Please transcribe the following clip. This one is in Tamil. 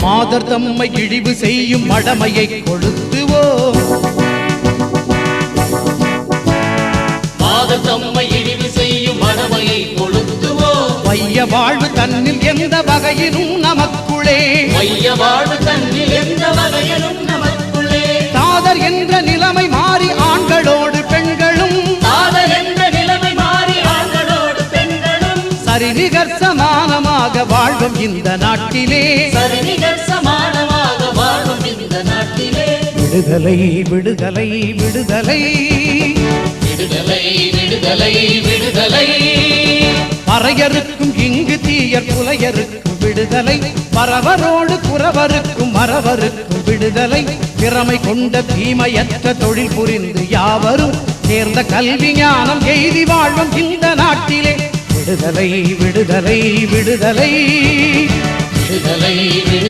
மாதர் தம்மை இழிவு செய்யும் மடமையை கொளுத்துவோம். மாதர் தம்மை இழிவு செய்யும் மடமையை கொளுத்துவோம். வைய வாழ்வு தன்னில் எந்த வகையிலும் நமக்குள்ளே, வைய வாழ்வு தன்னில் எந்த வகையிலும் நமக்குள்ளே, தாதர் என்ற நிலைமை மாறி ஆண்களோடு பெண்களும், தாதர் என்ற நிலைமை மாறி ஆண்களோடு பெண்களும், சரிநிகர் சமானமாக வாழ்வும் இந்த நாட்டிலே, சரிநிகர் சமானமாக வாழும் இந்த நாட்டிலே, விடுதலை விடுதலை விடுதலை விடுதலை விடுதலை விடுதலை, பறையருக்கும் இங்கு தீயர் புலையருக்கும் விடுதலை, பரவரோடு குறவருக்கும் மறவருக்கும் விடுதலை, திறமை கொண்ட தீமையற்ற தொழில் புரிந்து யாவரும் சேர்ந்த கல்வி ஞானம் எய்தி வாழ்வும் இந்த நாட்டிலே, விடுதலை விடுதலை விடுதலை விடுதலை.